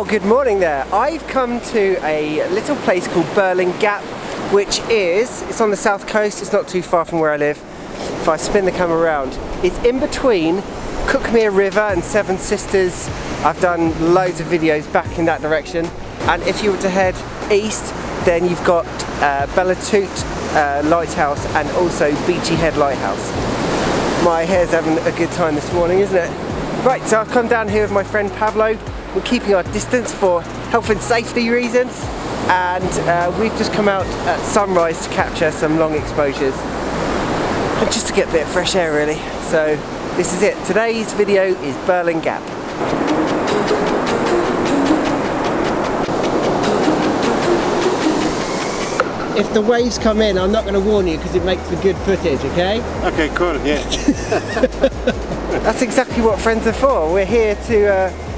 Good morning there. I've come to a little place called Birling Gap, which it's on the south coast. It's not too far from where I live. If I spin the camera around, it's in between Cookmere River and Seven Sisters. I've done loads of videos back in that direction. And if you were to head east, then you've got Belle Tout Lighthouse and also Beachy Lighthouse. My hair's having a good time this morning, isn't it? Right, so I've come down here with my friend Pablo. We're keeping our distance for health and safety reasons, and we've just come out at sunrise to capture some long exposures and just to get a bit of fresh air really. So this is it. Today's video is Birling Gap. If the waves come in, I'm not going to warn you because it makes for good footage, okay? Okay, cool, yeah. That's exactly what friends are for. We're here to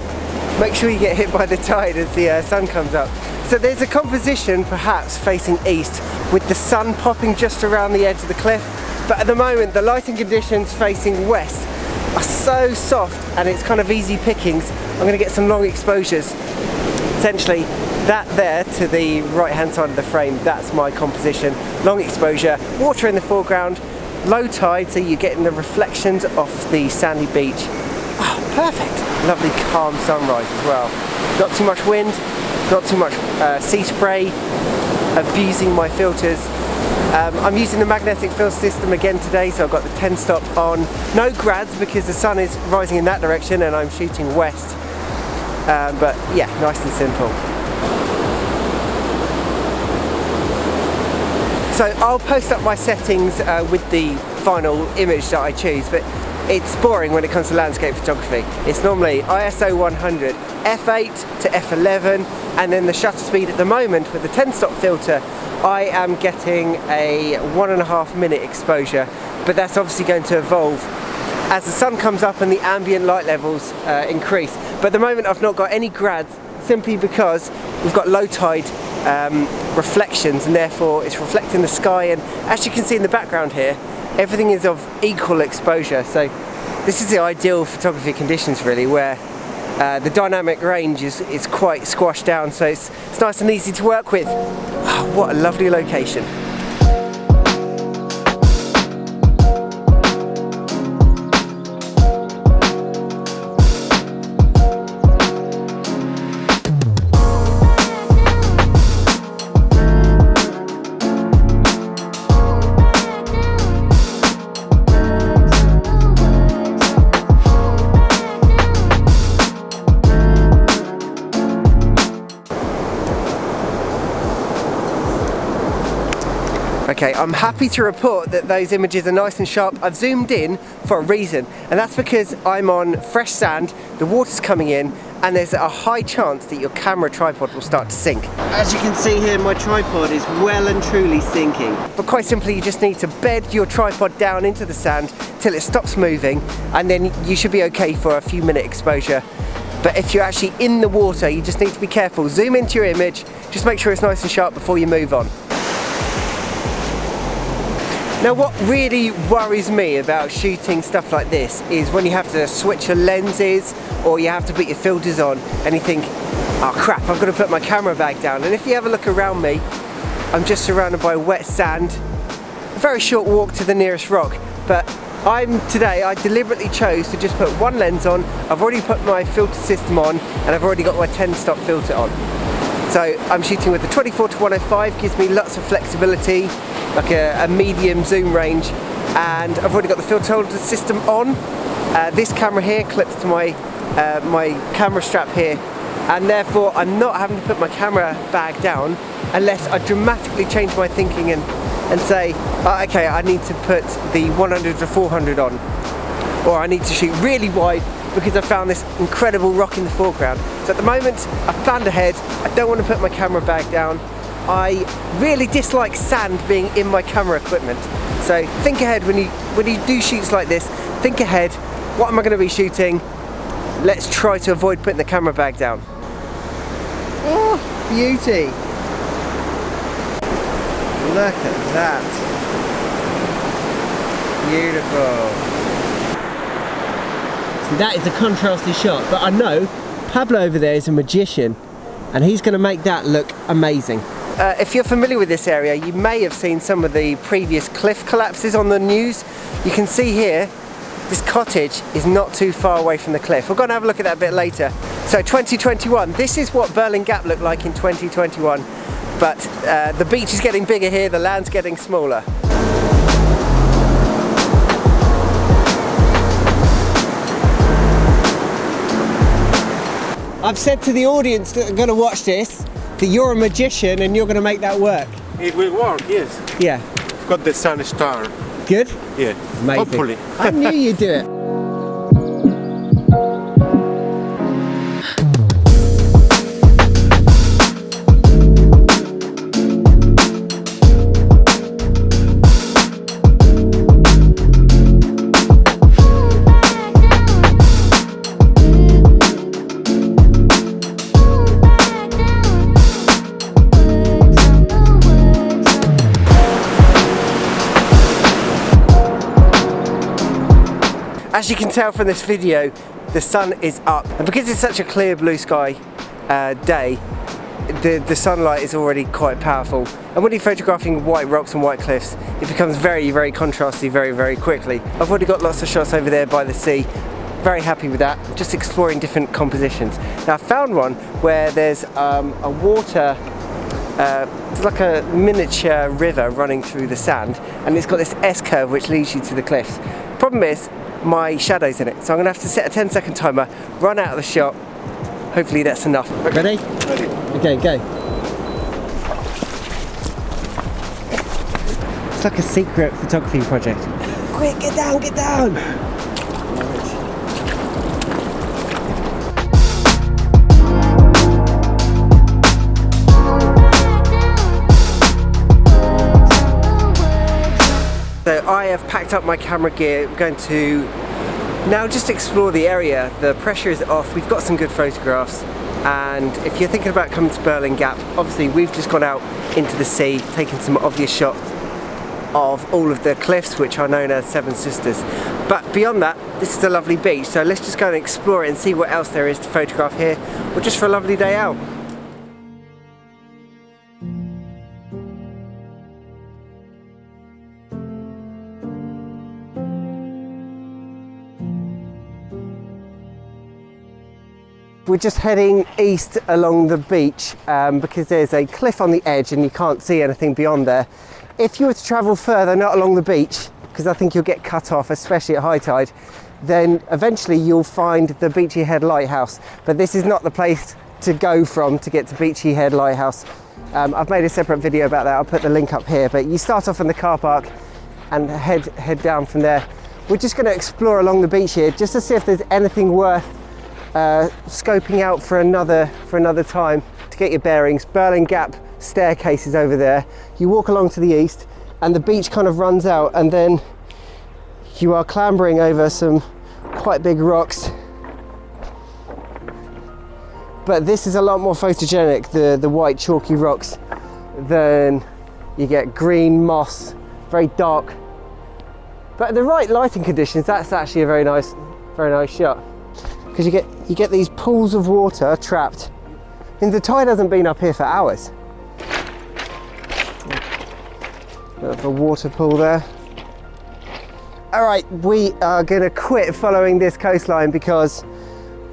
make sure you get hit by the tide as the sun comes up. So there's a composition perhaps facing east with the sun popping just around the edge of the cliff, but at the moment the lighting conditions facing west are so soft and it's kind of easy pickings. I'm going to get some long exposures. Essentially that there to the right hand side of the frame, that's my composition. Long exposure, water in the foreground, low tide so you're getting the reflections off the sandy beach. Oh, perfect. Lovely calm sunrise as well. Not too much wind, not too much sea spray, abusing my filters. I'm using the magnetic filter system again today, so I've got the 10 stop on. No grads because the sun is rising in that direction and I'm shooting west. But yeah, nice and simple. So I'll post up my settings with the final image that I choose, but it's boring when it comes to landscape photography. It's normally ISO 100, f8 to f11, and then the shutter speed at the moment with the 10 stop filter, I am getting a 1.5 minute exposure, but that's obviously going to evolve as the sun comes up and the ambient light levels increase. But at the moment I've not got any grads simply because we've got low tide reflections and therefore it's reflecting the sky, and as you can see in the background here, everything is of equal exposure. So this is the ideal photography conditions really, where the dynamic range is quite squashed down, so it's nice and easy to work with. Oh, what a lovely location. Okay, I'm happy to report that those images are nice and sharp. I've zoomed in for a reason, and that's because I'm on fresh sand, the water's coming in, and there's a high chance that your camera tripod will start to sink. As you can see here, my tripod is well and truly sinking. But quite simply, you just need to bed your tripod down into the sand till it stops moving, and then you should be okay for a few minute exposure. But if you're actually in the water, you just need to be careful. Zoom into your image, just make sure it's nice and sharp before you move on. Now what really worries me about shooting stuff like this is when you have to switch your lenses or you have to put your filters on and you think, oh crap, I've got to put my camera bag down. And if you have a look around me, I'm just surrounded by wet sand, a very short walk to the nearest rock, but today I deliberately chose to just put one lens on. I've already put my filter system on and I've already got my 10 stop filter on. So I'm shooting with the 24-105, gives me lots of flexibility, like a medium zoom range, and I've already got the filter holder system on. This camera here clips to my camera strap here, and therefore I'm not having to put my camera bag down unless I dramatically change my thinking and say, oh, okay, I need to put the 100 to 400 on, or I need to shoot really wide because I found this incredible rock in the foreground. So at the moment, I've planned ahead. I don't want to put my camera bag down. I really dislike sand being in my camera equipment. So think ahead when you do shoots like this. Think ahead. What am I going to be shooting? Let's try to avoid putting the camera bag down. Oh, beauty! Look at that. Beautiful. So that is a contrasty shot, but I know Pablo over there is a magician and he's going to make that look amazing. If you're familiar with this area, you may have seen some of the previous cliff collapses on the news. You can see here, this cottage is not too far away from the cliff. We're going to have a look at that a bit later. So 2021, this is what Birling Gap looked like in 2021, but the beach is getting bigger here, the land's getting smaller. I've said to the audience that are going to watch this that you're a magician and you're going to make that work. It will work, yes. Yeah. I've got the sun star. Good? Yeah. Amazing. Hopefully. I knew you'd do it. As you can tell from this video, the sun is up, and because it's such a clear blue sky day, the sunlight is already quite powerful, and when you're photographing white rocks and white cliffs, it becomes very, very contrasty very quickly. I've already got lots of shots over there by the sea, very happy with that, just exploring different compositions. Now I found one where there's a water, it's like a miniature river running through the sand, and it's got this S-curve which leads you to the cliffs. Problem is, my shadow's in it, so I'm going to have to set a 10-second timer, run out of the shot. Hopefully that's enough. Ready? Ready. Okay, go. It's like a secret photography project. Quick, get down, get down! So I have packed up my camera gear. We're going to now just explore the area. The pressure is off, we've got some good photographs, and if you're thinking about coming to Birling Gap, obviously we've just gone out into the sea, taken some obvious shots of all of the cliffs which are known as Seven Sisters. But beyond that, this is a lovely beach, so let's just go and explore it and see what else there is to photograph here, or just for a lovely day out. We're just heading east along the beach because there's a cliff on the edge and you can't see anything beyond there. If you were to travel further, not along the beach, because I think you'll get cut off, especially at high tide, then eventually you'll find the Beachy Head Lighthouse. But this is not the place to go from to get to Beachy Head Lighthouse. I've made a separate video about that, I'll put the link up here. But you start off in the car park and head down from there. We're just going to explore along the beach here just to see if there's anything worth scoping out for another time to get your bearings. Birling Gap staircase is over there. You walk along to the east and the beach kind of runs out, and then you are clambering over some quite big rocks. But this is a lot more photogenic, the white chalky rocks, than you get green moss, very dark. But the right lighting conditions, that's actually a very nice shot. Because you get these pools of water trapped. I mean, the tide hasn't been up here for hours. Bit of a water pool there. All right, we are going to quit following this coastline because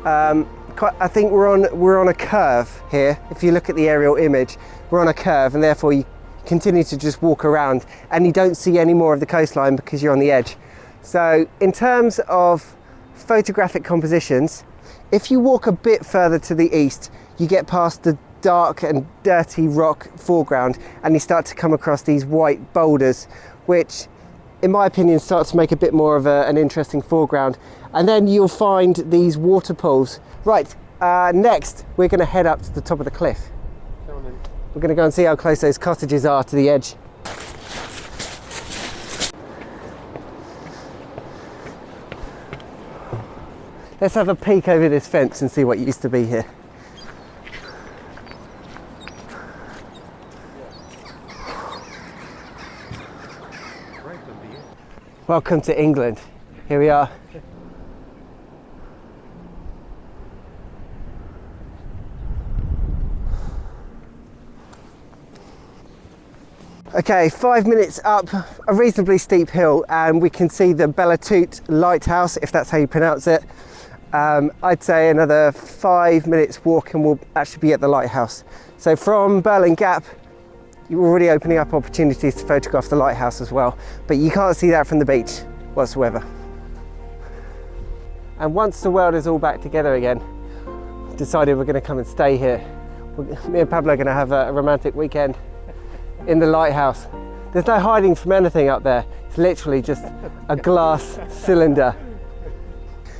I think we're on a curve here. If you look at the aerial image, we're on a curve, and therefore you continue to just walk around and you don't see any more of the coastline because you're on the edge. So in terms of photographic compositions, If you walk a bit further to the east, you get past the dark and dirty rock foreground and you start to come across these white boulders, which in my opinion start to make a bit more of an interesting foreground. And then you'll find these water pools. Right, next we're going to head up to the top of the cliff. We're going to go and see how close those cottages are to the edge. Let's have a peek over this fence and see what used to be here. Welcome to England. Here we are. Okay, 5 minutes up a reasonably steep hill and we can see the Belle Tout Lighthouse, if that's how you pronounce it. I'd say another 5 minutes walk and we'll actually be at the lighthouse. So from Birling Gap, you're already opening up opportunities to photograph the lighthouse as well, but you can't see that from the beach whatsoever. And once the world is all back together again, decided we're going to come and stay here. Me and Pablo are going to have a romantic weekend in the lighthouse. There's no hiding from anything up there. It's literally just a glass cylinder.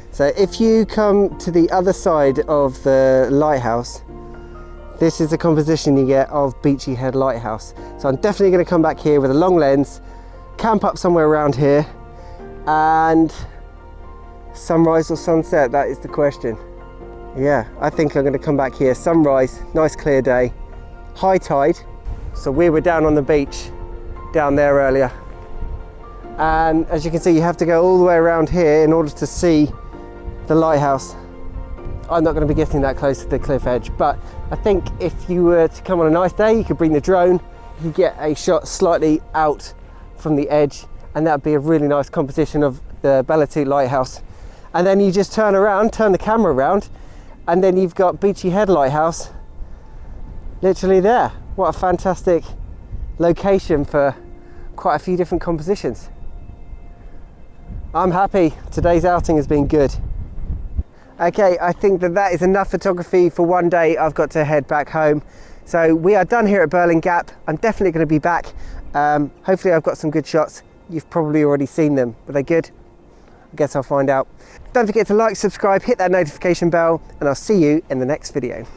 So if you come to the other side of the lighthouse, this is the composition you get of Beachy Head Lighthouse. So I'm definitely going to come back here with a long lens, camp up somewhere around here, and sunrise or sunset, that is the question. Yeah, I think I'm going to come back here, sunrise, nice clear day, high tide. So we were down on the beach down there earlier. And as you can see, you have to go all the way around here in order to see the lighthouse. I'm not going to be getting that close to the cliff edge, but I think if you were to come on a nice day, you could bring the drone, you get a shot slightly out from the edge, and that would be a really nice composition of the Belle Tout Lighthouse. And then you just turn around, turn the camera around, and then you've got Beachy Head Lighthouse literally there. What a fantastic location for quite a few different compositions. I'm happy. Today's outing has been good. Okay, I think that is enough photography for one day. I've got to head back home. So we are done here at Birling Gap. I'm definitely going to be back. Hopefully I've got some good shots. You've probably already seen them. Were they good? I guess I'll find out. Don't forget to like, subscribe, hit that notification bell, and I'll see you in the next video.